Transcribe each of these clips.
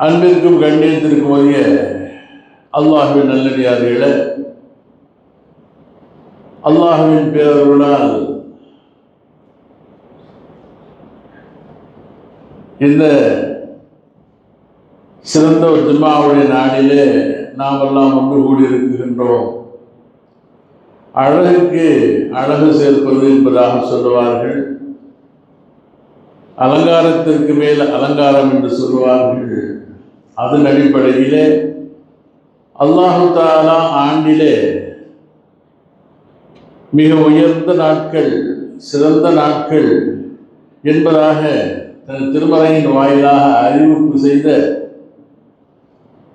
அன்பிற்கும் கண்ணியத்திற்கும் உரிய அல்லாஹ்வின் நல்லடியார்களே, அல்லாஹ்வின் பேரருளால் இந்த சிறந்த ஒரு ஜும்மாவுடைய நாளிலே நாம் எல்லாம் ஒன்று கூடியிருக்கின்றோம். அழகுக்கு அழகு சேர்ப்பது என்பதாக சொல்லுவார்கள். அலங்காரத்திற்கு மேல் அலங்காரம் என்று சொல்லுவார்கள். அதன் அடிப்படையிலே அல்லாஹு தஆலா ஆண்டிலே மிக உயர்ந்த நாட்கள், சிறந்த நாட்கள் என்பதாக தன் திருமறையின் வாயிலாக அறிவிப்பு செய்த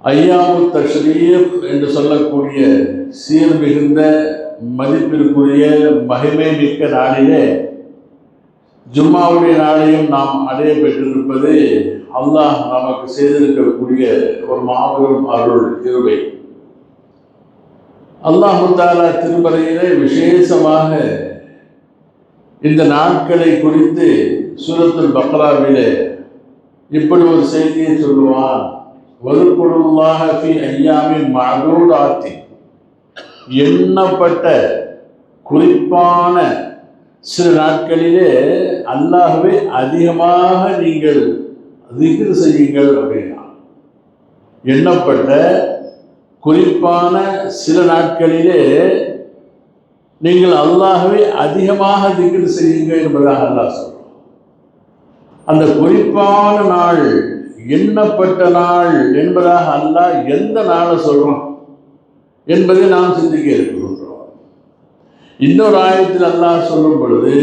ஐயாமு தஷ்ரீக் என்று சொல்லக்கூடிய சீர் மிகுந்த மதிப்பிற்குரிய மகிமை மிக்க நாளிலே ஜும்மாவுடைய நாளையும் நாம் அடைய பெற்றிருப்பது அல்லாஹ் நமக்கு செய்திருக்கக்கூடிய ஒரு மாபெரும் அருள் கிருபை. அல்லாஹு தஆலா திருமறையிலே விசேஷமாக இந்த நாட்களை குறித்து சூரத்துல் பக்ராவிலே இப்படி ஒரு செய்தியை சொல்லுவான். வதுகுருல்லாஹ ஃபீ அய்யாமின் மஅதூதாத்தின், எண்ணப்பட்ட குறிப்பான சில நாட்களிலே அல்லாஹ்வை அதிகமாக நீங்கள் திக்ர் செய்யுங்கள் அப்படின்னா. எண்ணப்பட்ட குறிப்பான சில நாட்களிலே நீங்கள் அல்லாஹ்வை அதிகமாக திக்ர் செய்யுங்கள் என்பதாக அல்லாஹ் சொல்றோம். அந்த குறிப்பான நாள், எண்ணப்பட்ட நாள் என்பதாக அல்லாஹ் எந்த நாளை சொல்றோம் என்பதை நாம் சிந்திக்க இருக்கின்றோம். இன்னொரு ஆயத்தில் அல்லாஹ் சொல்லும் பொழுது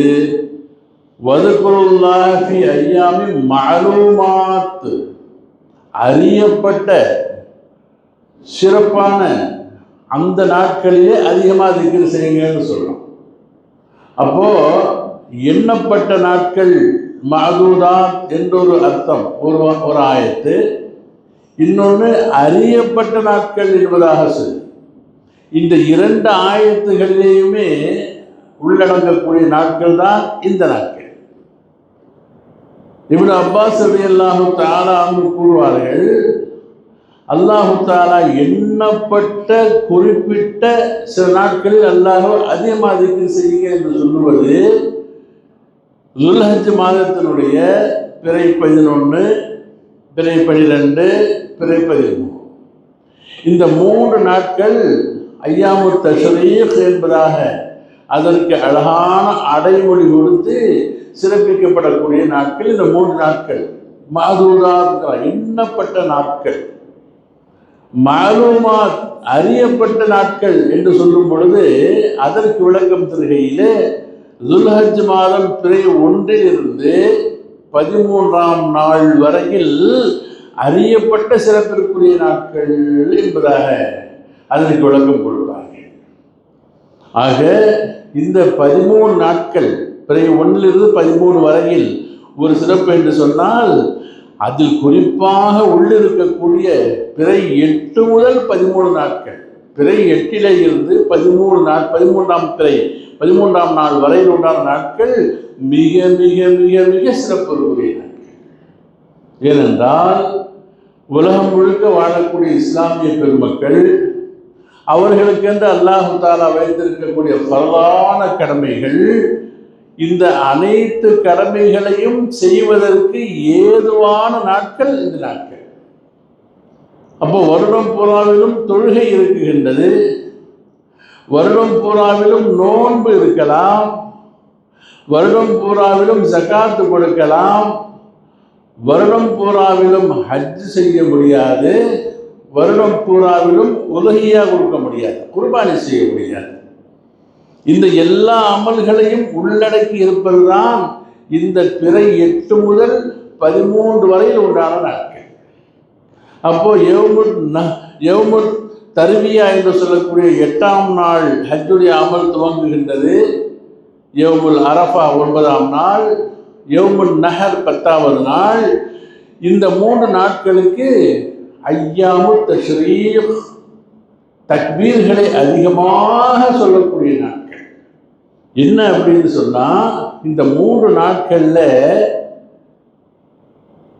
வதுகுருல்லாஹ ஃபீ அய்யாமின் மஅலூமாத், அறியப்பட்ட சிறப்பான அந்த நாட்களிலே அதிகமாக திக்ர் செய்யுங்கன்னு சொல்றோம். அப்போ எண்ணப்பட்ட நாட்கள் மஅதூதாத் என்றொரு அர்த்தம் ஒரு ஆயத்து, இன்னொன்று அறியப்பட்ட நாட்கள் என்பதாக சொல்லு. இந்த இரண்டு ஆயத்துகளிலேயுமே உள்ளடங்கக்கூடிய நாட்கள் தான் இந்த நாட்கள். இப்னு அப்பாஸ் ரலியல்லாஹு தஆலா அன்ஹு கூறுவார்கள், அல்லாஹு தஆலா எண்ணப்பட்ட குறிப்பிட்ட சில நாட்களில் அல்லாஹ் அதிகமாக திக்ர் செய்யுங்க என்று சொல்லுவது துல்ஹஜ் மாதத்தினுடைய பிறை 11, பிறை 12, பிறை 13, இந்த 3 நாட்கள் ஐயாமு தஷ்ரீக் என்பதாக அதற்கு அழகான அடைமொழி கொடுத்து சிறப்பிக்கப்படக்கூடிய நாட்கள் இந்த 3 நாட்கள். மஅதூதாத் எண்ணப்பட்ட நாட்கள், மஅலூமாத் அறியப்பட்ட நாட்கள் என்று சொல்லும் பொழுது அதற்கு விளக்கம் தருகையிலே துல்ஹஜ் மாதம் பிறை 1 13ஆம் நாள் வரையில் அறியப்பட்ட சிறப்பிற்குரிய நாட்கள் என்பதாக அதற்கு விளக்கம் கொடுப்பார்கள். ஆக இந்த 13 நாட்கள் பிறை 1 13 வரையில் ஒரு சிறப்பு என்று சொன்னால், அதில் குறிப்பாக உள்ளிருக்கக்கூடிய பிறை 8 முதல் 13 நாட்கள், பிறை 8 இருந்து 13ஆம் பிறை 13ஆம் நாள் வரையில் உண்டான நாட்கள் மிக மிக மிக மிக சிறப்புக்குரிய நாட்கள். ஏனென்றால் உலகம் முழுக்க வாழக்கூடிய இஸ்லாமிய பெருமக்கள் அவர்களுக்கென்று அல்லாஹு தஆலா வைத்திருக்கக்கூடிய பரவான கடமைகள், இந்த அனைத்து கடமைகளையும் செய்வதற்கு ஏதுவான நாட்கள் இந்த நாட்கள். அப்போ வருடம் பூராவிலும் தொழுகை இருக்குகின்றது, வருடம் பூராவிலும் நோன்பு இருக்கலாம், வருடம் பூராவிலும் ஜகாத்து கொடுக்கலாம், வருடம் பூராவிலும் ஹஜ் செய்ய முடியாது, வருடம் பூராவிலும் உலகியா கொடுக்க முடியாது, குர்பானி செய்ய முடியாது. இந்த எல்லா அமல்களையும் உள்ளடக்கி இருப்பதுதான் இந்த பிறை 8 முதல் 13 வரையில் உண்டான நாட்கள். அப்போ யௌமுல் தர்வியா என்று சொல்லக்கூடிய 8ஆம் நாள் ஹஜ்ஜுடைய அமல் துவங்குகின்றது. யௌமுல் அரஃபா 9ஆம் நாள், யௌமுல் நஹர் 10வது நாள். இந்த 3 நாட்களுக்கு ஐயாமு தஷ்ரீக், தக்பீர்களை அதிகமாக சொல்லக்கூடிய நாட்கள். என்ன அப்படின்னு சொன்னா, இந்த 3 நாட்கள்ல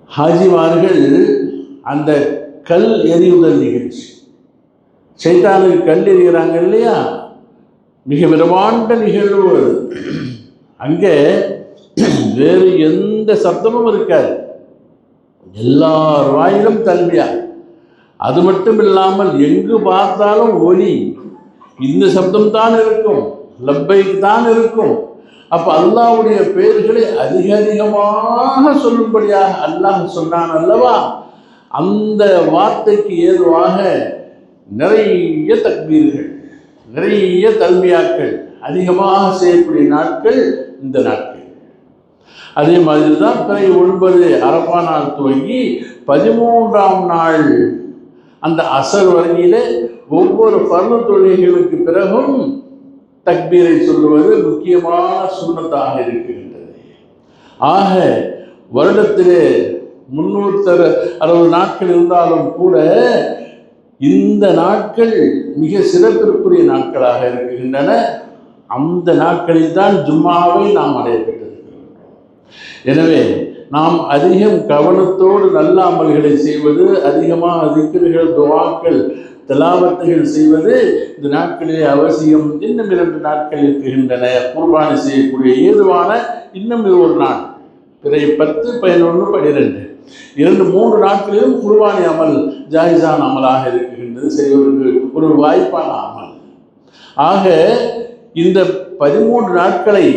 ஹாஜிமார்கள் அந்த கல் எறியுதல் நிகழ்ச்சி. சைத்தானுக்கு கல் எறிகிறாங்க இல்லையா, மிக பிரமாண்ட நிகழ்வு அது. அங்கே வேறு எந்த சத்தமும் இருக்காது, எல்லார் வாயிலும் தல்வியா. அது மட்டும் இல்லாமல் எங்கு பார்த்தாலும் ஒலி, இந்த சப்தம் தான் இருக்கும், லப்பைக்கு தான் இருக்கும். அப்போ அல்லாஹ்வுடைய பெயர்களை அதிக அதிகமாக சொல்லும்படியாக அல்லாஹ் சொன்னான் அல்லவா. அந்த வார்த்தைக்கு ஏதுவாக நிறைய தக்பீர்கள், நிறைய தல்பியாக்கள் அதிகமாக செய்யக்கூடிய நாட்கள் இந்த நாட்கள். அதே மாதிரி தான் பிறை 9 அரஃபா நாள் துவங்கி 13ஆம் நாள் அந்த அசர் வரையிலே ஒவ்வொரு ஃபர்து தொழுகைகளுக்கு பிறகும் தக்பீரை சொல்லுவது முக்கியமான சுன்னத்தாக இருக்கின்றது. ஆக வருடத்திலே 360 நாட்கள் இருந்தாலும் கூட இந்த நாட்கள் மிக சிறப்பிற்குரிய நாட்களாக இருக்கின்றன. அந்த நாட்களில் தான் ஜும்மாவை நாம் அடையப்பட்டிருக்கிறோம். எனவே நாம் அதிகம் கவனத்தோடு நல்ல அமல்களை செய்வது, அதிகமாக திக்ர்கள், துஆக்கள், தலாவத்துகள் செய்வது இந்த நாட்களிலே அவசியம். இன்னும் 2 நாட்கள் இருக்கின்றன குர்பானி செய்யக்கூடிய ஏதுவான. இன்னும் ஒரு நாள் பிறை 10, 11, 12 2-3 நாட்களிலும் குர்பானி அமல் ஜாயிஸான அமலாக இருக்கின்றது, செய்வதற்கு ஒரு வாய்ப்பான அமல். ஆக இந்த 13 நாட்களை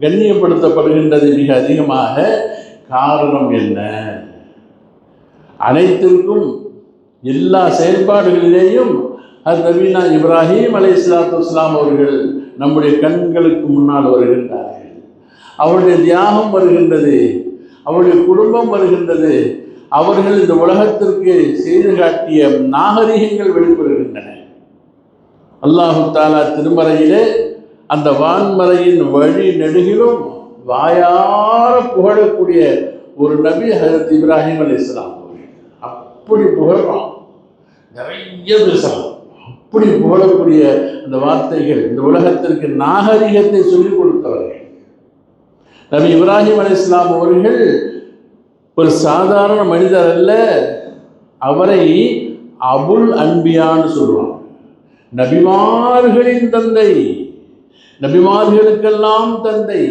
கண்ணியப்படுத்தப்படுகின்றது மிக அதிகமாக. காரணம் என்ன? அனைத்திற்கும் எல்லா செயல்பாடுகளிலேயும் நபீனா இப்ராஹிம் அலைஹிஸ்ஸலாத்து வஸ்ஸலாம் அவர்கள் நம்முடைய கண்களுக்கு முன்னால் வருகின்றார்கள். அவருடைய தியாகம் வருகின்றது, அவருடைய குடும்பம் வருகின்றது, அவர்கள் இந்த உலகத்திற்கு செய்து காட்டிய நாகரிகங்கள் வெளிப்படுகின்றன. அல்லாஹு தஆலா திருமறையிலே அந்த வான்மறையின் வழி நெடுகிலும் வாயார புகழக்கூடிய ஒரு நபி ஹஜ்ரத் இப்ராஹிம் அலைஹிஸ்ஸலாம் அவர்கள். அப்படி புகழலாம், நிறைய பேசலாம். அப்படி புகழக்கூடிய அந்த வார்த்தைகள் இந்த உலகத்திற்கு நாகரிகத்தை சொல்லிக் கொடுத்தவர்கள். நபி இப்ராஹிம் அலைஹிஸ்ஸலாம் அவர்கள் ஒரு சாதாரண மனிதர் அல்ல. அவரை அபுல் அன்பியான்னு சொல்லுவாங்க, நபிமார்களின் தந்தை, நபிமார்களுக்கெல்லாம் தந்தை.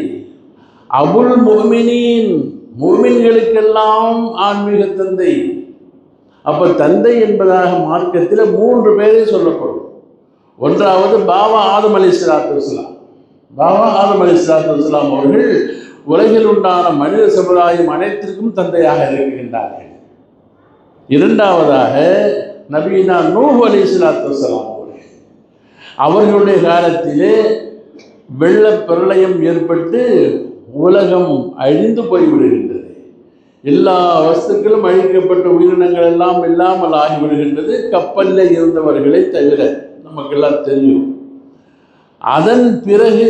அபுல் முஃமினீன், முஃமின்களுக்கெல்லாம் ஆன்மீக தந்தை. அப்போ தந்தை என்பதாக மார்க்கத்தில் 3 பேரை சொல்லப்படும். ஒன்றாவது பாவா ஆதம் அலைஹிஸ்ஸலாத்து வஸ்ஸலாம். பாவா ஆதம் அலைஹிஸ்ஸலாத்து வஸ்ஸலாம் அவர்கள் உலகில் உண்டான மனித சமுதாயம் அனைத்திற்கும் தந்தையாக இருக்கின்றார்கள். இரண்டாவதாக நபீனா நூஹ் அலைஹிஸ்ஸலாத்து வஸ்ஸலாம் அவர்கள். அவர்களுடைய காலத்திலே வெள்ள பிரளயம் ஏற்பட்டு உலகம் அழிந்து போய்விடுகின்றது. எல்லா வஸ்துக்களும் அழிக்கப்பட்ட உயிரினங்கள் எல்லாம் இல்லாமல் ஆகிவிடுகின்றது, கப்பலில் இருந்தவர்களை தவிர. நமக்கெல்லாம் தெரியும். அதன் பிறகு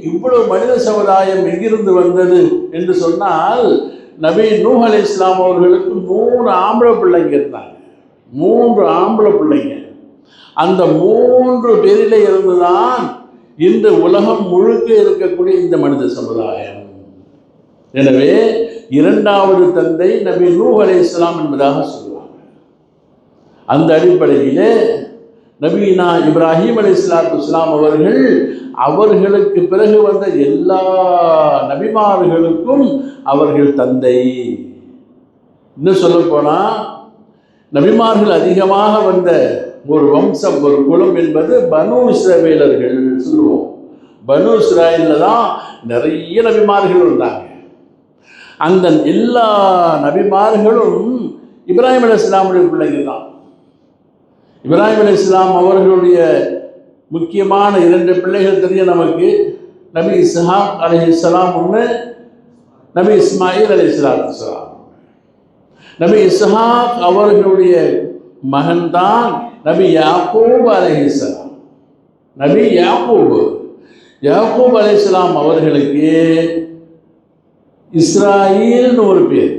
இவ்வளவு மனித சமுதாயம் எங்கிருந்து வந்தது என்று சொன்னால், நபி நூஹ் அலைஹிஸ்ஸலாம் அவர்களுக்கு 3 ஆம்பளை பிள்ளைங்க இருந்தாங்க. 3 ஆம்பளை பிள்ளைங்க. அந்த 3 பேரிலே இருந்துதான் இன்று உலகம் முழுக்க இருக்கக்கூடிய இந்த மனித சமுதாயம். எனவே 2வது தந்தை நபி நூஹ் அலைஹிஸ்ஸலாம் என்பதாக சொல்லுவாங்க. அந்த அடிப்படையிலே நபீனா இப்ராஹிம் அலைஹிஸ்ஸலாத்து வஸ்ஸலாம் அவர்கள் அவர்களுக்கு பிறகு வந்த எல்லா நபிமார்களுக்கும் அவர்கள் தந்தை. இன்னும் சொல்ல போனால் நபிமார்கள் அதிகமாக வந்த ஒரு வம்சம், ஒரு குலம் என்பது பனு இஸ்ரவேலர்கள் சொல்லுவோம். பனு இஸ்ராயலில் தான் நிறைய நபிமார்கள் வந்தாங்க. அந்த எல்லா நபிமார்களும் இப்ராஹிம் அலைஹிஸ்ஸலாமுடைய பிள்ளைகள் தான். இப்ராஹிம் அலைஹிஸ்ஸலாம் அவர்களுடைய முக்கியமான 2 பிள்ளைகள் தெரியும் நமக்கு. நபி இஸ்ஹாக் அலைஹிஸ்ஸலாம் ஒன்று, நபி இஸ்மாயில் அலைஹிஸ்ஸலாத்து வஸ்ஸலாம். நபி இஸ்ஹாக் அவர்களுடைய மகன்தான் நபி யாக்கூப் அலைஹிஸ்ஸலாம். நபி யாக்கூப் அலைஹிஸ்ஸலாம் அவர்களுக்கு இஸ்ராயீல்னு ஒரு பேர்.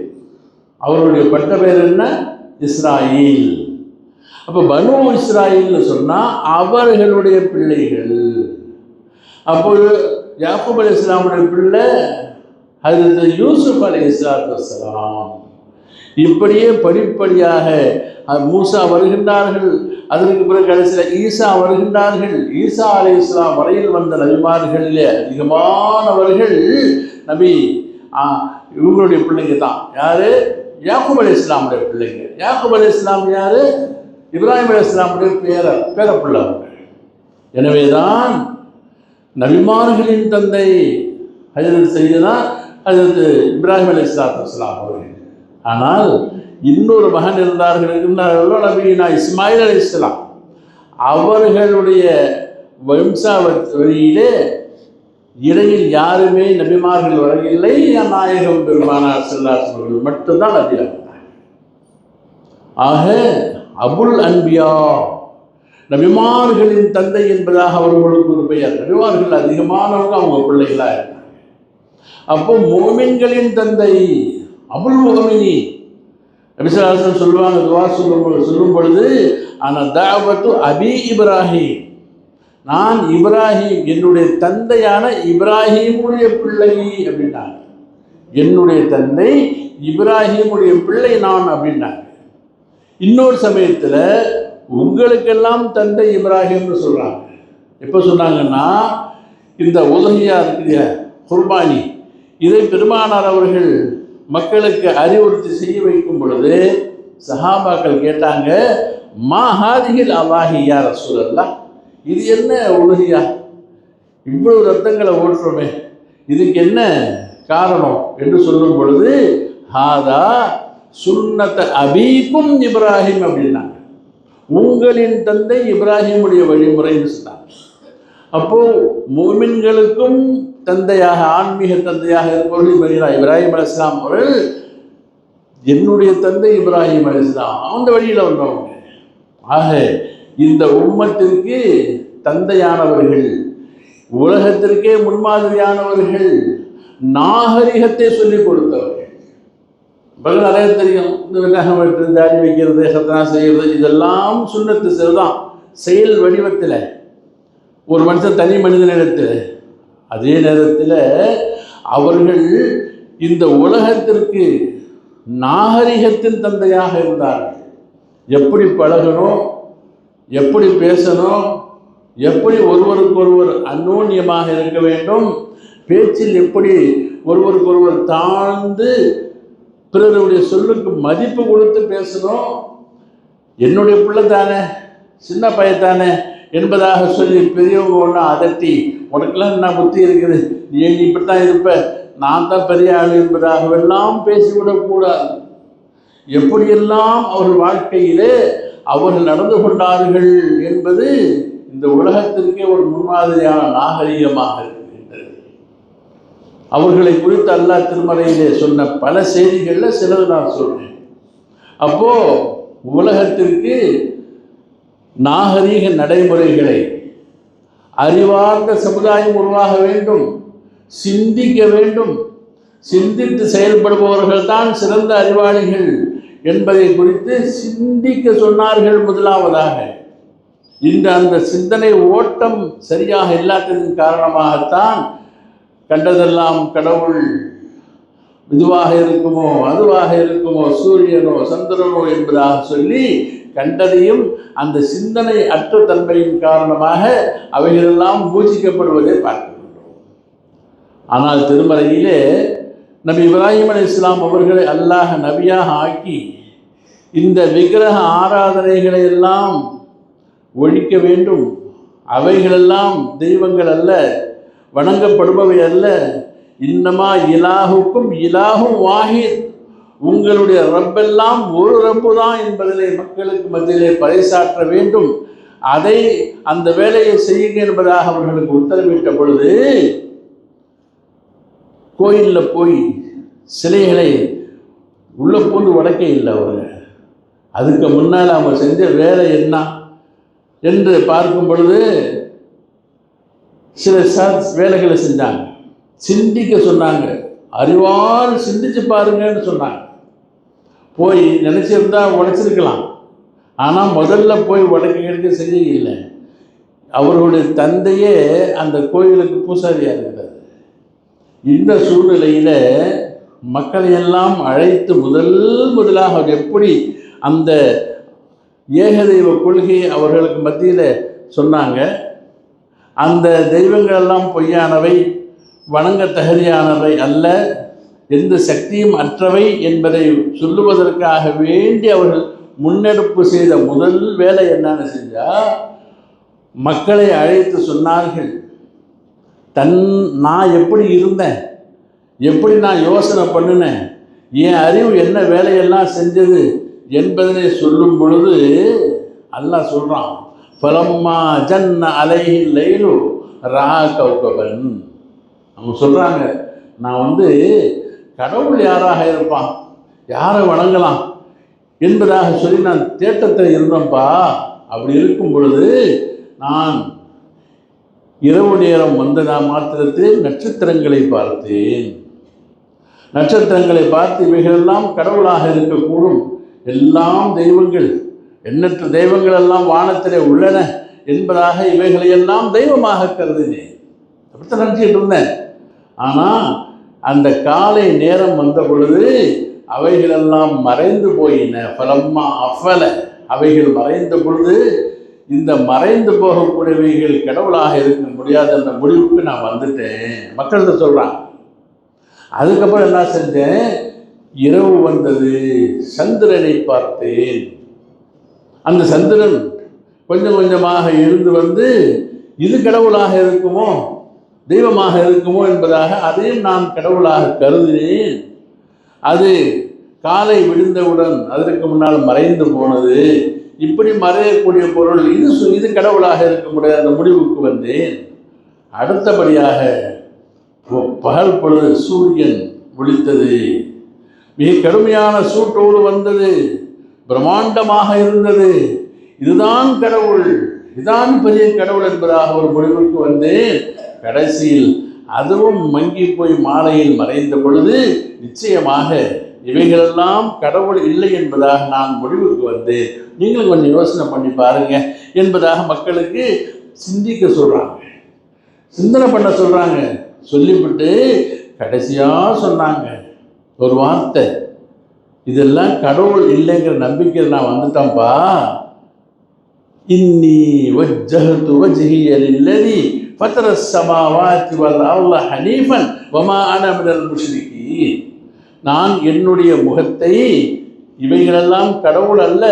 அவருடைய பட்ட பேர் என்ன? இஸ்ராயீல். அப்போ பனு இஸ்ராயீல்னு சொன்னால் அவர்களுடைய பிள்ளைகள். அப்போது யாக்கூப் அலைஹிஸ்ஸலாமுடைய பிள்ளை ஹஜ்ரத் யூசுப் அலைஹிஸ்ஸலாத்து வஸ்ஸலாம். இப்படியே படிப்படியாக மூசா வருகின்றார்கள். அதற்கு பிறகு கடைசியில் ஈசா வருகின்றார்கள். ஈசா அலைஹிஸ்ஸலாம் வரையில் வந்த நபிமார்களிலே அதிகமானவர்கள் நபி இவங்களுடைய பிள்ளைங்க தான். யாரு? யாக்கூப் அலைஹிஸ்ஸலாமுடைய பிள்ளைங்க. யாக்கூப் அலைஹிஸ்ஸலாம் யாரு? இப்ராஹிம் அலைஹிஸ்ஸலாமுடைய பேரப்பிள்ளை. எனவேதான் நபிமார்களின் தந்தை ஹஜ்ரத் சையதுனா ஹஜ்ரத் இப்ராஹிம் அலைஹிஸ்ஸலாம் அவர்கள். ஆனால் இன்னொரு மகன் இருக்கின்றார்களோ நபியினா இஸ்மாயில் அலைஹிஸ்ஸலாம். அவர்களுடைய வம்சாவளியிலே இடையில் யாருமே நபிமார்கள் வரவில்லை. நாயகம் பெருமானார் ஸல்லல்லாஹு அலைஹி வஸல்லம் மட்டும்தான் நபியார்கள். ஆக அபுல் அன்பியா, நபிமார்களின் தந்தை என்பதாக அவர்களுக்கு ஒரு பெயர். நபிமார்கள் அதிகமானவங்க அவங்க பிள்ளைகளாக இருந்தாங்க. அப்போ மோமின்களின் தந்தை அபுல் முஹமினி. நபி ஸல்லல்லாஹு அலைஹி வஸல்லம் சொல்லுவாங்க, துஆ சொல்லும் பொழுது ஆனா தாவத்து அபி இப்ராஹிம், நான் இப்ராஹிம் என்னுடைய தந்தையான இப்ராஹிமுடைய பிள்ளை அப்படின்னாங்க. என்னுடைய தந்தை இப்ராஹிமுடைய பிள்ளை நான் அப்படின்னாங்க. இன்னொரு சமயத்தில் உங்களுக்கெல்லாம் தந்தை இப்ராஹிம்னு சொல்கிறாங்க. எப்போ சொன்னாங்கன்னா, இந்த உலகியா இருக்கிற குர்பானி இதை பெருமானார் அவர்கள் மக்களுக்கு அறிவுறுத்தி செய்ய வைக்கும் பொழுது சஹாபாக்கள் கேட்டாங்க, மா ஹாதிஹில் அல்லாஹியா ரசூலல்லாஹ், இது என்ன உலகியா, இவ்வளவு ரத்தங்களை ஓட்டுறோமே, இதுக்கு என்ன காரணம் என்று சொல்லும் பொழுது ஹாதா சுன்னத அபீக்கும் இப்ராஹிம் அப்படின்னாங்க. உங்களின் தந்தை இப்ராஹிமுடைய வழிமுறைன்னு சொன்னாங்க. அப்போ முஃமின்களுக்கும் தந்தையாக, ஆன்மீக தந்தையாக இருப்பவர்கள் இப்ராஹிம் அலைஹிஸ்ஸலாம் அவர்கள் என்னுடைய தந்தை இப்ராஹிம் அலைஹிஸ்ஸலாம் அந்த வழியில் வந்தவங்க. ஆக இந்த உம்மத்திற்கு தந்தையானவர்கள், உலகத்திற்கே முன்மாதிரியானவர்கள், நாகரிகத்தை சொல்லிக் கொடுத்தவர்கள். பதில் நிறைய தெரியும். இந்த வெங்காயம் வெட்டு, தாடி வைக்கிறது, சத்தனா செய்கிறது, இதெல்லாம் சுன்னத்து சரிதான் செயல் வடிவத்தில் ஒரு மனுஷன் தனி மனிதனிடத்தில். அதே நேரத்தில் அவர்கள் இந்த உலகத்திற்கு நாகரிகத்தின் தந்தையாக இருந்தார்கள். எப்படி பழகணும், எப்படி பேசணும், எப்படி ஒருவருக்கொருவர் அந்யோன்யமாக இருக்க வேண்டும், பேச்சில் எப்படி ஒருவருக்கொருவர் தாழ்ந்து பிறருடைய சொல்லுக்கு மதிப்பு கொடுத்து பேசணும். என்னுடைய பிள்ளை தானே, சின்ன பையத்தானே என்பதாக சொல்லி பெரியவங்க ஒன்றா அதட்டி, உனக்கெல்லாம் என்ன புத்தி இருக்குது, நீ இப்படி தான் இருப்ப, நான் தான் பெரிய ஆள் என்பதாகவெல்லாம் பேசிவிடக்கூடாது. எப்படியெல்லாம் அவர்கள் வாழ்க்கையிலே அவர்கள் நடந்து கொண்டார்கள் என்பது இந்த உலகத்திற்கே ஒரு முன்மாதிரியான நாகரிகமாக இருக்கின்றது. அவர்களை குறித்து அல்லாஹ் திருமறையிலே சொன்ன பல செய்திகளில் சிலது நான் சொல்றேன். அப்போ உலகத்திற்கு நாகரீக நடைமுறைகளை அறிவார்ந்த சமுதாயம் உருவாக வேண்டும், சிந்திக்க வேண்டும். சிந்தித்து செயல்படுபவர்கள் தான் சிறந்த அறிவாளிகள் என்பதை குறித்து சிந்திக்க சொன்னார்கள். முதலாவதாக இந்த அந்த சிந்தனை ஓட்டம் சரியாக இல்லாததன் காரணமாகத்தான் கண்டதெல்லாம் கடவுள் இதுவாக இருக்குமோ அதுவாக இருக்குமோ, சூரியனோ சந்திரனோ என்பதாக சொல்லி கண்டதையும் அந்த சிந்தனை அற்ற தன்மையின் காரணமாக அவைகளெல்லாம் பூஜிக்கப்படுவதை பார்க்கின்றோம். ஆனால் திருமறையிலே நபி இப்ராஹிம் அலைஹிஸ்ஸலாம் அவர்களை அல்லாஹ் நபியாக ஆக்கி இந்த விக்கிரக ஆராதனைகளை எல்லாம் ஒழிக்க வேண்டும், அவைகளெல்லாம் தெய்வங்கள் அல்ல, வணங்கப்படுபவை அல்ல, இன்னமா இலாஹுக்கும் இலாஹும் வாஹித், உங்களுடைய ரப்பெல்லாம் ஒரு ரப்பு தான் என்பதிலே மக்களுக்கு மத்தியிலே பறைசாற்ற வேண்டும், அதை அந்த வேலையை செய்யுங்க என்பதாக அவர்களுக்கு உத்தரவிட்ட பொழுது கோயிலில் போய் சிலைகளை உள்ள பூந்து உடைக்க இல்லை. அவங்க அதுக்கு முன்னால் அவங்க செஞ்ச வேலை என்ன என்று பார்க்கும் பொழுது சில வேலைகளை செஞ்சாங்க. சிந்திக்க சொன்னாங்க, அறிவால் சிந்திச்சு பாருங்கன்னு சொன்னாங்க. போய் நினச்சிருந்தா உடைச்சிருக்கலாம், ஆனால் முதல்ல போய் உடைக்க செய்ய இல்லை. அவர்களுடைய தந்தையே அந்த கோயிலுக்கு பூசாரியாக இருக்கிறார். இந்த சூழ்நிலையில் மக்களை எல்லாம் அழைத்து முதலாக அவர் எப்படி அந்த ஏகதெய்வ கொள்கையை அவர்களுக்கு மத்தியில் சொன்னாங்க. அந்த தெய்வங்கள் எல்லாம் பொய்யானவை, வணங்க தகுதியானவை அல்ல, எந்த சக்தியும் அற்றவை என்பதை சொல்லுவதற்காக வேண்டி அவர்கள் முன்னெடுப்பு செய்த முதல் வேலை என்னன்னு செஞ்சால், மக்களை அழைத்து சொன்னார்கள், நான் எப்படி இருந்தேன், எப்படி நான் யோசனை பண்ணினேன், என் அறிவு என்ன வேலையெல்லாம் செஞ்சது என்பதனை சொல்லும் பொழுது அல்லாஹ் சொல்கிறான், ஃபலம்மா ஜன்ன அலைஹி லைலு ரா கௌகபன். அவங்க சொல்கிறாங்க, நான் கடவுள் யாராக இருப்பான், யாரை வணங்கலாம் என்பதாக சொல்லி நான் தேட்டத்தில் இருந்தேன்ப்பா. அப்படி இருக்கும் பொழுது நான் இரவு நேரம் மாத்திரத்தில் நட்சத்திரங்களை பார்த்தேன். நட்சத்திரங்களை பார்த்து இவைகளெல்லாம் கடவுளாக இருக்கக்கூடும், எல்லாம் தெய்வங்கள், எண்ணற்ற தெய்வங்கள் எல்லாம் வானத்திலே உள்ளன என்பதாக இவைகளையெல்லாம் தெய்வமாக கருதினேன். அப்படித்தான் நினச்சிக்கிட்டு இருந்தேன். ஆனால் அந்த காலை நேரம் வந்த பொழுது அவைகளெல்லாம் மறைந்து போயின. பலம்மா அஃபல, அவைகள் மறைந்த பொழுது இந்த மறைந்து போகக்கூடியவைகள் கடவுளாக இருக்க முடியாது என்ற முடிவுக்கு நான் வந்துட்டேன். மக்கள்கிட்ட சொல்கிறாங்க. அதுக்கப்புறம் என்ன செஞ்சேன், இரவு வந்தது, சந்திரனை பார்த்தேன். அந்த சந்திரன் கொஞ்சம் கொஞ்சமாக இருந்து இது கடவுளாக இருக்குமோ, தெய்வமாக இருக்குமோ என்பதாக அதையும் நான் கடவுளாக கருதினேன். அது காலை விழுந்தவுடன் அதற்கு முன்னால் மறைந்து போனது. இப்படி மறையக்கூடிய பொருள் இது கடவுளாக இருக்க முடியாத அந்த முடிவுக்கு வந்தேன். அடுத்தபடியாக பகல் பொழுது சூரியன் ஒளித்தது, மிக கடுமையான சூட்டோடு வந்தது, பிரம்மாண்டமாக இருந்தது. இதுதான் கடவுள், இதுதான் பெரிய கடவுள் என்பதாக ஒரு முடிவுக்கு வந்தேன். கடைசியில் அதுவும் மங்கி போய் மாலையில் மறைந்த பொழுது நிச்சயமாக இவைகளெல்லாம் கடவுள் இல்லை என்பதாக நான் முடிவுக்கு வந்தேன். நீங்களும் கொஞ்சம் யோசனை பண்ணி பாருங்க என்பதாக மக்களுக்கு சிந்திக்க சொல்கிறாங்க, சிந்தனை பண்ண சொல்கிறாங்க. சொல்லிவிட்டு கடைசியாக சொன்னாங்க ஒரு வார்த்தை, இதெல்லாம் கடவுள் இல்லைங்கிற நம்பிக்கையில் நான் வந்துட்டேன்ப்பா. இன்னி வஜ்ஜஹது வஜ்ஹிய லில்லதி ஃபத்தர ஸமாவாத்தி வல் அர்த ஹனீஃபன் வமா அன மினல் முஷ்ரிகீன். நான் என்னுடைய முகத்தை, இவைகளெல்லாம் கடவுள் அல்ல,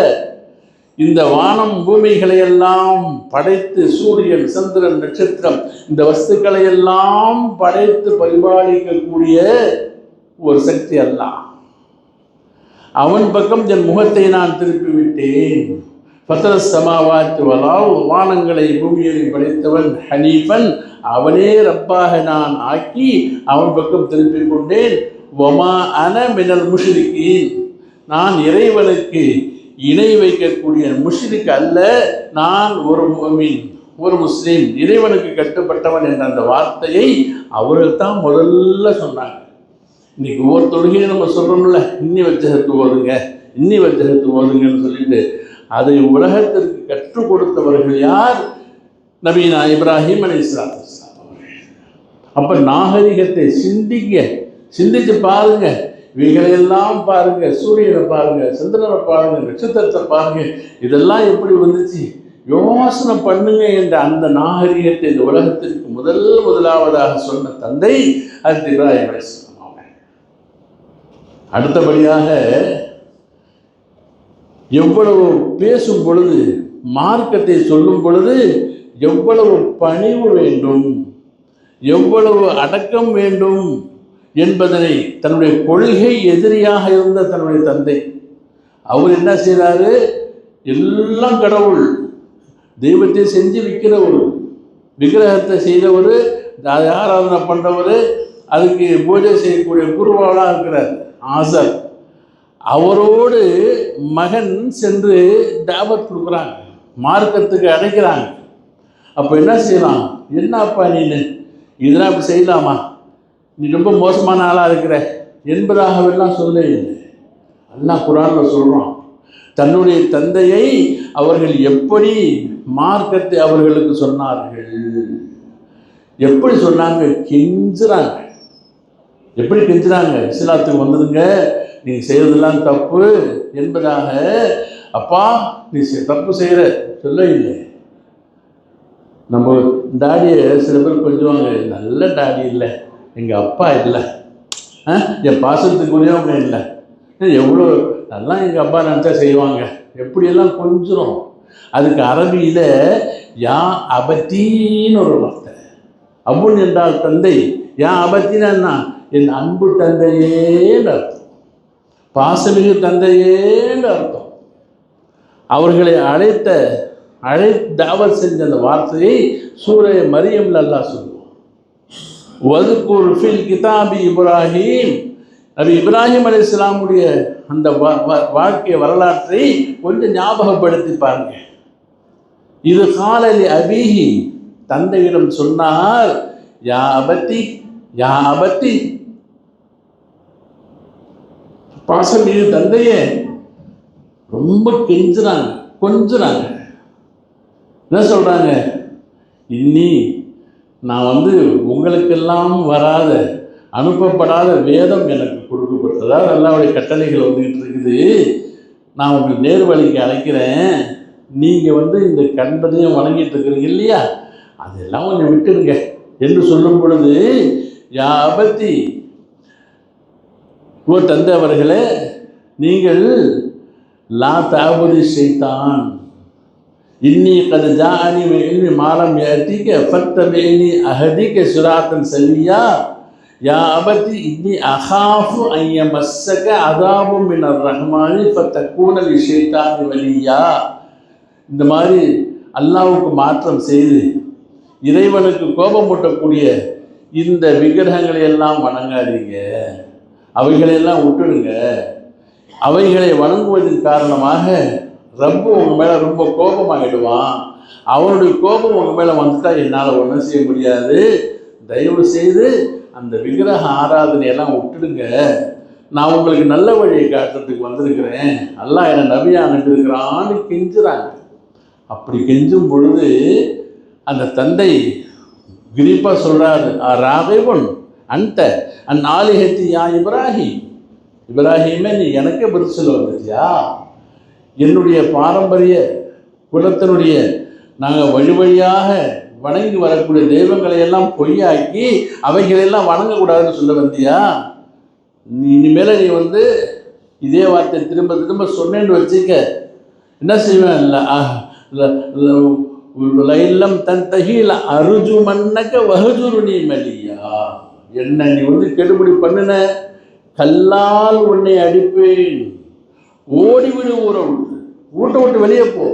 இந்த வானம் பூமிகளையெல்லாம் படைத்து சூரியன் சந்திரன் நட்சத்திரம் இந்த வஸ்துக்களையெல்லாம் படைத்து பரிபாலிக்கக்கூடிய ஒரு சக்தி அல்ல, அவன் பக்கம் என் முகத்தை நான் திருப்பி விட்டேன். ஃபத்தர ஸமாவாத்தி வல் அர்த, வானங்களை பூமியை படைத்தவன், ஹனீஃபன், அவனே ரப்பாக நான் ஆக்கி அவன் பக்கம் திருப்பி கொண்டேன். வமா அன மினல் முஷ்ரிகீன், நான் இறைவனுக்கு இணை வைக்கக்கூடிய முஷ்ரிக் அல்ல, நான் ஒரு முஃமின், ஒரு முஸ்லீம், இறைவனுக்கு கட்டுப்பட்டவன் என்ற அந்த வார்த்தையை அவர்கள் தான் முதல்ல சொன்னாங்க. இன்னைக்கு ஒவ்வொரு தொழுகையும் நம்ம சொல்கிறோம்ல, இன்னி வஜ்ஜஹத்து ஓதுங்க, இன்னி வஜ்ஜஹத்து ஓதுங்கன்னு சொல்லிட்டு அதை உலகத்திற்கு கற்றுக் கொடுத்தவர்கள் யார்? நபீனா இப்ராஹிம் அலைஹிஸ்ஸலாத்து வஸ்ஸலாம் அவர்கள். அப்போ நாகரிகத்தை சிந்திச்சு பாருங்க, இவைகளையெல்லாம் பாருங்க, சூரியனை பாருங்க, சந்திரனை பாருங்க, நட்சத்திரத்தை பாருங்க, இதெல்லாம் எப்படி வந்துச்சு யோசனை பண்ணுங்க என்ற அந்த நாகரிகத்தை இந்த உலகத்திற்கு முதலாவதாக சொன்ன தந்தை ஹஜ்ரத் இப்ராஹிம் அலைஹிஸ்ஸலாம் அவர்கள். அடுத்தபடியாக எவ்வளவு பேசும் பொழுது, மார்க்கத்தை சொல்லும் பொழுது எவ்வளவு பணிவு வேண்டும், எவ்வளவு அடக்கம் வேண்டும் என்பதனை தன்னுடைய கொள்கை எதிரியாக இருந்த தன்னுடைய தந்தை அவர் என்ன செய்கிறாரு, எல்லாம் கடவுள், தெய்வத்தை செஞ்சு விற்கிறவர், விக்கிரகத்தை செய்தவர், ஆராதனை பண்ணுறவர், அதுக்கு பூஜை செய்யக்கூடிய குருவாளாக இருக்கிறார் ஆசர். அவரோடு மகன் சென்று தாவத் கொடுக்குறாங்க, மார்க்கத்துக்கு அடைக்கிறாங்க. அப்போ என்ன செய்யலாம், என்னப்பா நீ இதெல்லாம் இப்படி செய்யலாமா, நீ ரொம்ப மோசமான ஆளாக இருக்கிற என்பதாகவெல்லாம் சொல்ல இல்லை. அல்லாஹ் குர்ஆனில் சொல்கிறான், தன்னுடைய தந்தையை அவர்கள் எப்படி மார்க்கத்தை அவர்களுக்கு சொன்னார்கள், எப்படி சொன்னாங்க, கெஞ்சுறாங்க. எப்படி கெஞ்சுறாங்க, இஸ்லாத்துக்கு வந்துடுங்க, நீங்கள் செய்கிறதெல்லாம் தப்பு என்பதாக. அப்பா நீ தப்பு செய்கிற சொல்ல இல்லை. நம்ம டாடியை சில பேர் கொஞ்சுவாங்க, நல்ல டாடி இல்லை, எங்கள் அப்பா இல்லை, என் பாசத்துக்குரியவங்க இல்லை, எவ்வளோ நல்லா எங்கள் அப்பா நினச்சா செய்வாங்க, எப்படியெல்லாம் கொஞ்சம். அதுக்கு அரபியில் யா அபத்தின்னு ஒரு வார்த்தை. அபுன் என்றால் தந்தை, யா அபத்தினா என் அன்பு தந்தையேன்னு அர்த்தம், பாசமிகு தந்தையேன்னு அர்த்தம். அவர்களை தாவத் செஞ்ச அந்த வார்த்தையை சூரே மரியம்ல அல்லாஹ் சொல்லுவோம். வதுகுர் ஃபில் கிதாபி இப்ராஹிம், நபி இப்ராஹிம் அலைஹிஸ்ஸலாமுடைய அந்த வாழ்க்கை வரலாற்றை கொஞ்சம் ஞாபகப்படுத்தி பாருங்க. இது காலலி அபிஹி, தந்தையிடம் சொன்னார், யா அபத்தி யா அபத்தி, பாசம் இது தந்தையே. ரொம்ப கெஞ்சுறாங்க, கொஞ்சுறாங்க. என்ன சொல்றாங்க, இன்னி நான் உங்களுக்கெல்லாம் வராத அனுப்பப்படாத வேதம் எனக்கு கொடுக்கப்பட்டதாக அல்லாஹ்வுடைய கட்டளைகள் வந்துக்கிட்டு இருக்குது. நான் உங்களுக்கு நேர் வழிக்கு அழைக்கிறேன். நீங்கள் இந்த கண்பதையும் வணங்கிட்டு இருக்கிறீங்க இல்லையா, அதெல்லாம் கொஞ்சம் விட்டுருங்க என்று சொல்லும் பொழுது, யா அபத்தி, ஓ தந்தை அவர்களே, நீங்கள் லா தாபுதி ஷைத்தான், இன்னி கத் ஜாஅனி மின் இல்மி மா லம் யஅதிக ஃபத்தபிஇனி அஹதிக சிராத்தன் சவிய்யா, யா அபத்தி இன்னி அகாஃபு அன் யமஸ்ஸக அதாபும் மினர் ரஹ்மானி ஃபதகூன லிஷைத்தானி வலியா. இந்த மாதிரி அல்லாஹ்வுக்கு மாற்றம் செய்து இறைவனுக்கு கோபம் மூட்டக்கூடிய இந்த விக்கிரகங்களை எல்லாம் வணங்காதீங்க, அவைகளையெல்லாம் விட்டுடுங்க. அவைகளை வணங்குவதன் காரணமாக ரப்பு உங்கள் மேலே ரொம்ப கோபமாகிடுவான். அவனுடைய கோபம் உங்கள் மேலே வந்துட்டால் என்னால் ஒன்றும் செய்ய முடியாது. தயவு செய்து அந்த விக்கிரக ஆராதனையெல்லாம் விட்டுடுங்க. நான் உங்களுக்கு நல்ல வழியை காட்டுறதுக்கு வந்திருக்கிறேன், அல்லாஹ் என்னை நபியா அனுப்பியிருக்கிறான்னு கெஞ்சுறாங்க. அப்படி கெஞ்சும் பொழுது அந்த தந்தை கிரீப்பாக சொல்கிறாரு, ராகிபுன் அந்த ஆலிஹத்தி யா இப்ராஹிம், இப்ராஹிமே நீ எனக்கே பதில் சொல்ல வந்துட்டியா? என்னுடைய பாரம்பரிய குலத்தினுடைய நாங்கள் வழி வழியாக வணங்கி வரக்கூடிய தெய்வங்களை எல்லாம் பொய்யாக்கி அவைகளெல்லாம் வணங்கக்கூடாதுன்னு சொல்ல வந்தியா? இனிமேல் நீ இதே வார்த்தை திரும்ப திரும்ப சொன்னேன்னு வச்சுக்க, என்ன செய்வேன், இல்லம் தன் தகில அருஜு மன்னக்க வஹஜுரு நீ மலியா, என்ன நீ கெடுபிடி பண்ணின, கல்லால் உன்னை அடிப்பேன், ஓடிவிடு, ஊட்ட விட்டு வெளியே போ.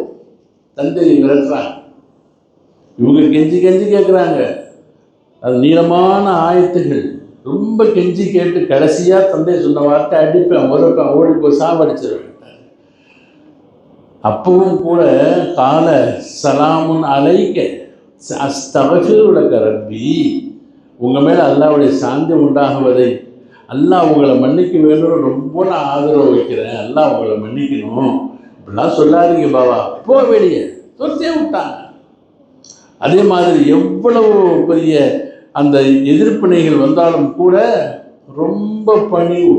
தந்தை விரட்டுறாங்க. இவங்க கெஞ்சி கேட்குறாங்க. அது நீளமான ஆயத்துகள், ரொம்ப கெஞ்சி கேட்டு கடைசியாக தந்தை சொன்ன வார்த்தை அடிப்பேன், உதப்பேன், ஓடி போய் சாவடிச்சிருவேன். அப்பவும் கூட கால சலாமுன் அலைக்க அஸ்தகஃபிருலக ரப்பி, உங்கள் மேலே அல்லாஹ்வுடைய சாந்தி உண்டாகுவதை, அல்லாஹ் உங்களை மன்னிக்க வேணும்னு ரொம்ப நான் ஆதரவு வைக்கிறேன், அல்லாஹ் உங்களை மன்னிக்கணும், இப்படிலாம் சொல்லாதீங்க பாபா, போ வெளியே, துரத்தியே விட்டாங்க. அதே மாதிரி எவ்வளவு பெரிய அந்த எதிர்ப்பினைகள் வந்தாலும் கூட ரொம்ப பணிவு,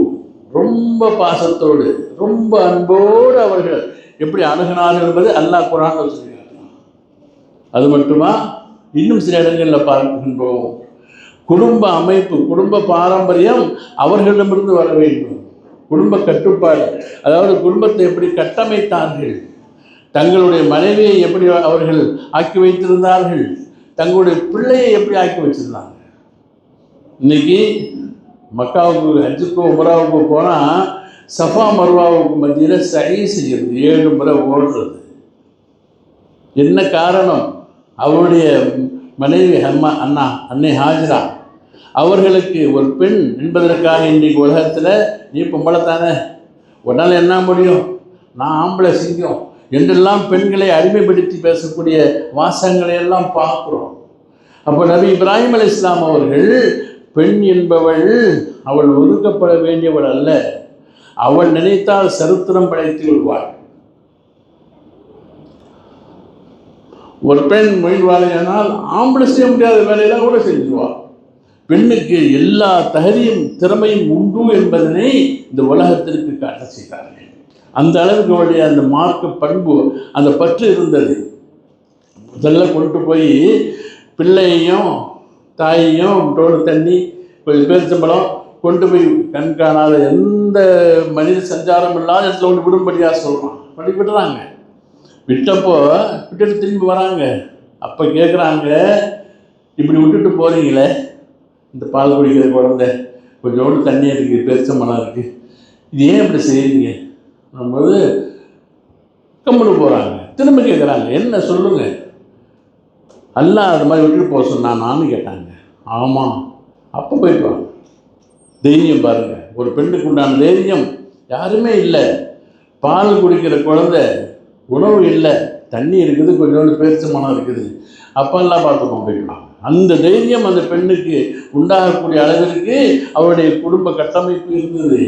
ரொம்ப பாசத்தோடு, ரொம்ப அன்போடு அவர்கள் எப்படி அணுகினார்கள் என்பது அல்லாஹ் குர்ஆன்ல சொல்லியிருக்காங்க. அது மட்டுமா, இன்னும் சில இடங்களில் பார்க்கின்றோம், குடும்ப அமைப்பு, குடும்ப பாரம்பரியம் அவர்களிடமிருந்து வர வேண்டும். குடும்ப கட்டுப்பாடு, அதாவது குடும்பத்தை எப்படி கட்டமைத்தார்கள், தங்களுடைய மனைவியை எப்படி அவர்கள் ஆக்கி வைத்திருந்தார்கள், தங்களுடைய பிள்ளையை எப்படி ஆக்கி வச்சிருந்தாங்க. இன்னைக்கு மக்காவுக்கு, ஹஜ்ஜுக்கோ உம்ராவுக்கு போனால் சஃபா மர்வாவுக்கு மத்தியில் சை செய்கிறது, 7 முறை ஓடுறது. என்ன காரணம்? அவருடைய மனைவி அன்னை ஹாஜிரா அவர்களுக்கு ஒரு பெண் என்பதற்காக இன்றைக்கு உலகத்தில் நீ பொம்பளை தானே, உன்னால் என்ன முடியும், நான் ஆம்பளை சிங்கம் என்றெல்லாம் பெண்களை அடிமைப்படுத்தி பேசக்கூடிய வாசகங்களை எல்லாம் பார்க்குறோம். அப்போ நபி இப்ராஹிம் அலைஹிஸ்ஸலாம் அவர்கள், பெண் என்பவள் அவள் ஒதுக்கப்பட வேண்டியவள் அல்ல, அவள் நினைத்தால் சரித்திரம் படைத்து விடுவாள். ஒரு பெண் முயல்வாள், ஆனால் ஆம்பளை செய்ய முடியாத வேலையெல்லாம் கூட செஞ்சுருவாள். பெண்ணுக்கு எல்லா தகுதியும் திறமையும் உண்டு என்பதனை இந்த உலகத்திற்கு காட்ட செய்தார்கள். அந்த அளவுக்கு அவருடைய அந்த மார்க்க பண்பு, அந்த பற்று இருந்தது. முதல்ல கொண்டு போய் பிள்ளையையும் தாயையும் டோடு தண்ணி பேரிச்சம்பழம் கொண்டு போய் கண்காணாத எந்த மனித சஞ்சாரம் இல்லாத இடத்துல கொண்டு விடும்படியாக சொல்கிறான். படி விடுறாங்க. விட்டப்போ விட்டுட்டு திரும்பி வராங்க. அப்போ கேட்குறாங்க, இப்படி விட்டுட்டு போகிறீங்களே, இந்த பால் குடிக்கிற குழந்தை, கொஞ்சோண்டு தண்ணி இருக்குது, பேரிச்சம்பழம் இருக்குது, இது ஏன் இப்படி செய்கிறீங்க நம்மது கம்முன்னு போகிறாங்க. திரும்ப கேட்குறாங்க, என்ன சொல்லுங்கள், அல்லாஹ் அது மாதிரி விட்டுட்டு போக சொன்னான்னு கேட்டாங்க. ஆமாம். அப்போ போயிட்டு வாங்க. தைரியம் பாருங்கள், ஒரு பெண்ணுக்கு உண்டான தைரியம் யாருமே இல்லை. பால் குடிக்கிற குழந்தை, உணவு இல்லை, தண்ணி இருக்குது, கொஞ்சோண்டு பேரிச்சம்பழம் இருக்குது, அப்பெல்லாம் பார்த்துக்கோங்க போயிடலாம். அந்த தைரியம் அந்த பெண்ணுக்கு உண்டாகக்கூடிய அளவிற்கு அவருடைய குடும்ப கட்டமைப்பு இருந்தது.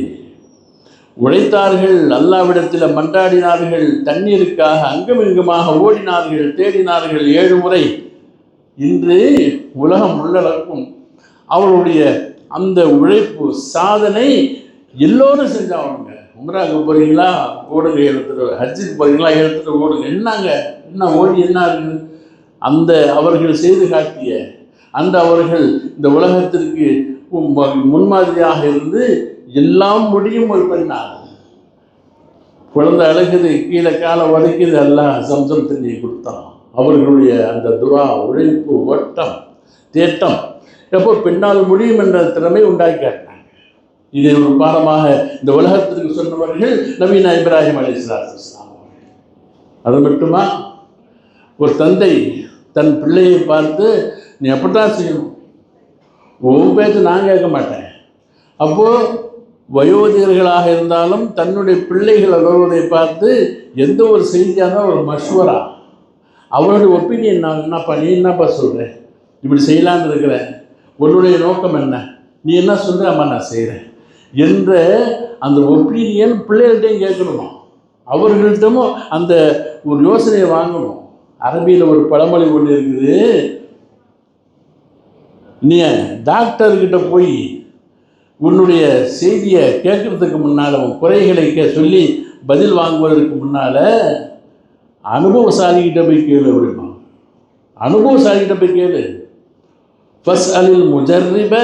உழைத்தார்கள், அல்லாவிடத்தில் மன்றாடினார்கள், தண்ணீருக்காக அங்கும் இங்குமாக ஓடினார்கள், தேடினார்கள் 7 முறை. இன்று உலகம் உள்ளடக்கும் அவருடைய அந்த உழைப்பு சாதனை எல்லோரும் செஞ்சாங்க. உம்ராவுக்கு போகிறீங்களா, ஓடுங்க 7 தடவை. ஹஜ்ஜுக்கு போகிறீங்களா, 7 தடவை ஓடுங்க. என்னங்க என்ன ஓடி என்ன இருக்குது? அந்த அவர்கள் செய்து காட்டிய அந்த அவர்கள் இந்த உலகத்திற்கு முன்மாதிரியாக இருந்து எல்லாம் முடியும் ஒரு பெண்ணாக. குழந்தை அழகுது, கீழே காலை வதக்கிது, எல்லாம் சம்சம் தண்ணியை கொடுத்தான். அவர்களுடைய அந்த துவா, உழைப்பு, ஓட்டம், தேட்டம் எப்போ பெண்ணால் முடியும் என்ற திறமை உண்டாக்கி காட்டினாங்க. இதை ஒரு பாடமாக இந்த உலகத்திற்கு சொன்னவர்கள் நபீனா இப்ராஹிம் அலைஹிஸ்ஸலாம். அது மட்டுமா, ஒரு தந்தை தன் பிள்ளையை பார்த்து, நீ எப்படிதான் செய்யணும், உன் பேச்சு நான் கேட்க மாட்டேன். அப்போது வயோதிகர்களாக இருந்தாலும் தன்னுடைய பிள்ளைகள் வருவதை பார்த்து எந்த ஒரு செய்தியாக இருந்தால் ஒரு மஷ்வரா, அவருடைய ஒப்பீனியன், நான் என்னப்பா நீ என்னப்பா சொல்கிற, இப்படி செய்யலான்னு இருக்கிறேன், உன்னுடைய நோக்கம் என்ன, நீ என்ன சொல்கிற, அம்மா நான் செய்கிறேன் என்ற அந்த ஒப்பீனியன் பிள்ளைகள்கிட்டையும் கேட்கணுமா, அவர்கள்ட்டமும் அந்த ஒரு யோசனையை வாங்கணும். அரபியில் ஒரு பழமொழி ஒன்று இருக்குது, நீ டாக்டர்கிட்ட போய் உன்னுடைய செய்தியை கேட்குறதுக்கு முன்னால், உன் குறைகளை சொல்லி பதில் வாங்குவதற்கு முன்னால் அனுபவசாலிகிட்ட போய் கேளு அப்படிமா. அனுபவசாலிகிட்ட போய் கேளு. ஃபஸ் அலில் முஜர்ரிப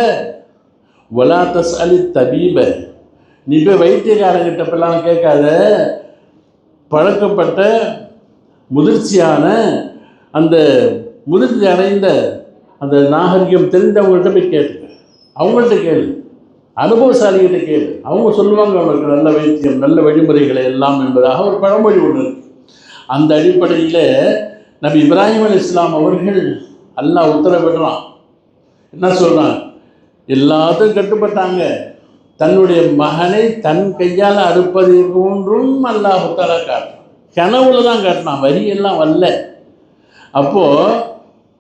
வலா தஸ் அலி தபீப. நீ போய் வைத்தியக்காரங்கிட்டப்பெல்லாம் கேட்காத, பழக்கப்பட்ட முதிர்ச்சியான அந்த முதிர்ச்சி அடைந்த அந்த நாகரிகம் தெரிந்தவங்கள்ட்ட போய் கேட்டுக்க. அவங்கள்ட்ட கேளு, அனுபவசாலிகிட்ட கேளு, அவங்க சொல்லுவாங்க அவங்களுக்கு நல்ல வைத்தியம், நல்ல வழிமுறைகளை எல்லாம் என்பதாக ஒரு பழமொழி ஒன்று இருக்குது. அந்த அடிப்படையில் நபி இப்ராஹிம் அலைஹிஸ்ஸலாம் அவர்கள் அல்லாஹ் உத்தரவிடுறான். என்ன சொல்கிறான், எல்லாத்தையும் கட்டுப்பட்டாங்க. தன்னுடைய மகனை தன் கையால் அறுப்பதை போன்றும் அல்லாஹ் தஆலா காட்டுறான். கனவுல தான் காட்டினான், வரியெல்லாம் வரல. அப்போது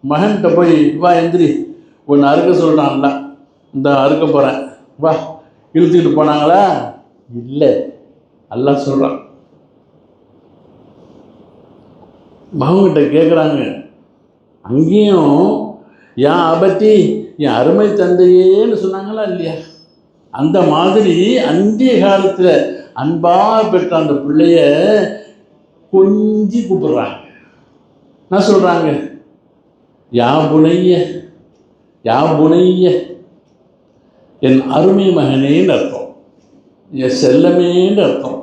மகன்கிட்ட போய், வா எந்திரி, ஒன்று அறுக்க சொல்கிறான்ல, இந்த அறுக்க போகிறேன் வா, இழுத்துக்கிட்டு போனாங்களா, இல்லை, அல்லாஹ் சொல்கிறான். மகன்கிட்ட கேட்குறாங்க. அங்கேயும் என் அபத்தி, என் அருமை தந்தையேன்னு சொன்னாங்களா இல்லையா? அந்த மாதிரி அன்றைய காலத்தில் அன்பாக பெற்ற அந்த பிள்ளைய கொஞ்சி கூப்பிடுறாங்க. என்ன சொல்கிறாங்க, யா புனைய, யா புனைய, என் அருமை மகனேன்னு அர்த்தம், என் செல்லமேன்னு அர்த்தம்,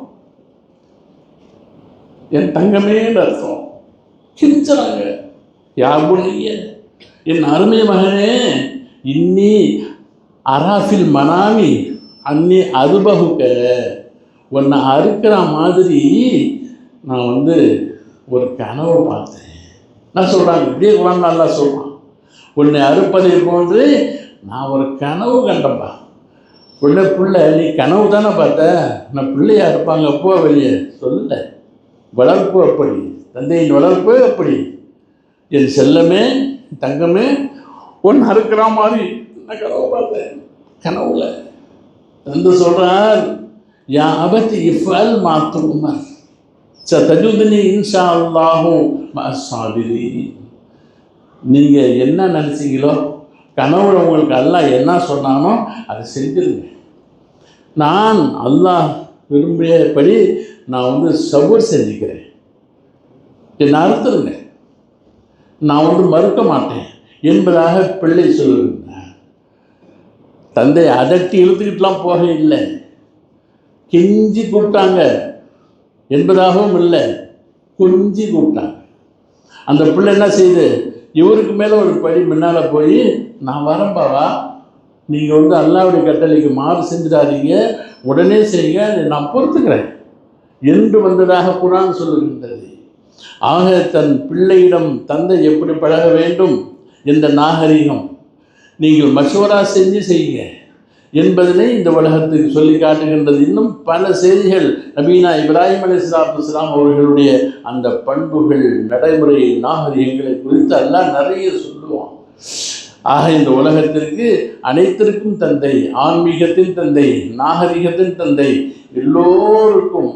என் தங்கமேன்னு அர்த்தம். கிழிச்சாங்க. யா புனைய, என் அருமை மகனே, இன்னி அராஃபில் மனாமி அன்னி அருபகுக்க, உன்னை அறுக்கிற மாதிரி நான் ஒரு கனவு பார்த்தேன். நான் சொல்கிறாங்க, இப்படியே குரான் நல்லா சொல்கிறான், உன்னை அறுப்பதை போன்று நான் ஒரு கனவு கண்டப்பா. உடனே பிள்ளை, நீ கனவு தானே பார்த்த, நான் பிள்ளையா இருப்பாங்க அப்போ வெளியே சொல்ல, வளர்ப்பு அப்படி, தந்தையின் வளர்ப்பு அப்படி, என் செல்லமே தங்கமே ஒன்று அறுக்கிற மாதிரி நான் கனவு பார்த்தேன். கனவுல தந்தை சொல்கிறார், யா அபத்தி இஃபல் மாத்துமார் சதஜுத்னி இன்ஷா அல்லாஹு மஅஸ்ஸாபிரீன். நீங்கள் என்ன நினச்சிங்களோ கனவுல உங்களுக்கு அல்லாஹ் என்ன சொன்னானோ அதை செஞ்சிருங்க. நான் அல்லாஹ் விரும்பியபடி நான் வந்து சபூர் செஞ்சுக்கிறேன், என்னை அறுத்துருங்க, நான் வந்து மறுக்க மாட்டேன் என்பதாக பிள்ளை சொல்லுங்க. தந்தை அதட்டி இழுத்துக்கிட்டுலாம் போக இல்லை, கெஞ்சி கூப்பிட்டாங்க என்பதாகவும் இல்லை, கொஞ்சி கூப்பிட்டாங்க. அந்த பிள்ளை என்ன செய்யுது, இவருக்கு மேலே ஒரு படி முன்னால் போய் நான் வரம்பாவா, நீங்கள் வந்து அல்லாஹ்வுடைய கட்டளைக்கு மாறு செஞ்சிடாதீங்க, உடனே செய்யுங்க, நான் பொறுத்துக்கிறேன் என்று வந்ததாக குர்ஆன் சொல்லுகின்றது. ஆக தன் பிள்ளையிடம் தந்தை எப்படி பழக வேண்டும் என்ற நாகரிகம் நீங்கள் மஷூரா செஞ்சு செய்யுங்க என்பதனை இந்த உலகத்துக்கு சொல்லி காட்டுகின்றது. இன்னும் பல செய்திகள் நபீனா இப்ராஹிம் அலைஹிஸ்ஸலாம் அவர்களுடைய அந்த பண்புகள், நடைமுறை, நாகரிகங்களை குறித்து அல்லாஹ் நிறைய சொல்லுவான். ஆக இந்த உலகத்திற்கு அனைத்திற்கும் தந்தை, ஆன்மீகத்தின் தந்தை, நாகரிகத்தின் தந்தை, எல்லோருக்கும்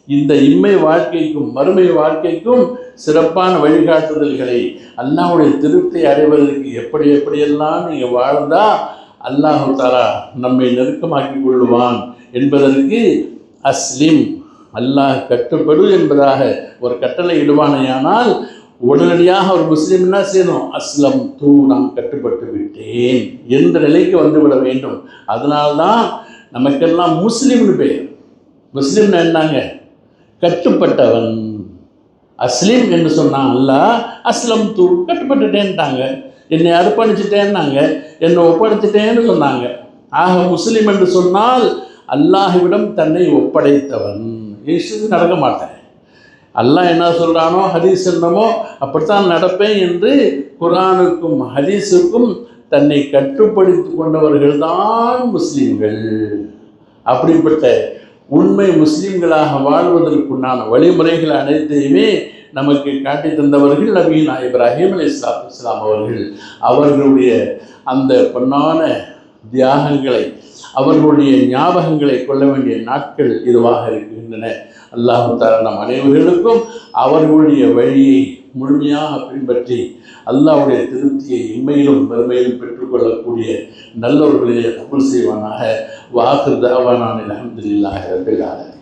இந்த இம்மை வாழ்க்கைக்கும் மறுமை வாழ்க்கைக்கும் சிறப்பான வழிகாட்டுதல்களை, அல்லாஹ்வுடைய திருப்தி அடைவதற்கு எப்படி எப்படியெல்லாம் நீங்கள் வாழ்ந்தால் அல்லாஹ் தஆலா நம்மை நெருக்கமாக்கி கொள்ளுவான் என்பதற்கு அஸ்லிம், அல்லாஹ் கட்டுப்படு என்பதாக ஒரு கட்டளை இடுவானேயானால் உடனடியாக ஒரு முஸ்லீம் என்ன செய்யணும், அஸ்லம் தூ, நான் கட்டுப்பட்டு விட்டேன் என்ற நிலைக்கு வந்துவிட வேண்டும். அதனால்தான் நமக்கெல்லாம் முஸ்லீம்னு பேர். முஸ்லீம்னு என்னங்க, கட்டுப்பட்டவன். அஸ்லீம் என்று சொன்னான் அல்லாஹ், அஸ்லம் தூ, கட்டுப்பட்டுட்டேன்ட்டாங்க, என்னை அர்ப்பணிச்சிட்டேன்னாங்க, என்னை ஒப்படைச்சிட்டேன்னு சொன்னாங்க. ஆக முஸ்லீம் என்று சொன்னால் அல்லாஹ்விடம் தன்னை ஒப்படைத்தவன். இஷ்டத்துக்கு நடக்க மாட்டேன், அல்லாஹ் என்ன சொல்கிறானோ ஹதீஸ் என்னமோ அப்படித்தான் நடப்பேன் என்று குர்ஆனுக்கும் ஹதீஸுக்கும் தன்னை கட்டுப்படுத்தி கொண்டவர்கள்தான் முஸ்லீம்கள். அப்படிப்பட்ட உண்மை முஸ்லீம்களாக வாழ்வதற்குண்டான வழிமுறைகள் அனைத்தையுமே நமக்கு காட்டி தந்தவர்கள் நபீனா இப்ராஹிம் அலைஹிஸ்ஸலாம் அவர்கள். அவர்களுடைய அந்த பொன்னான தியாகங்களை, அவர்களுடைய ஞாபகங்களை கொள்ள வேண்டிய நாட்கள் இதுவாக இருக்கின்றன. அல்லாஹ் தஆலா நம் அனைவர்களுக்கும் அவர்களுடைய வழியை முழுமையாக பின்பற்றி அல்லாஹ்வுடைய திருப்தியை இம்மையிலும் மறுமையிலும் பெற்றுக்கொள்ளக்கூடிய நல்லவர்களிலே கபூல் செய்வானாக. வாஹிர் தஅவானா அல்ஹம்துலில்லாஹி ரப்பில் ஆலமீன்.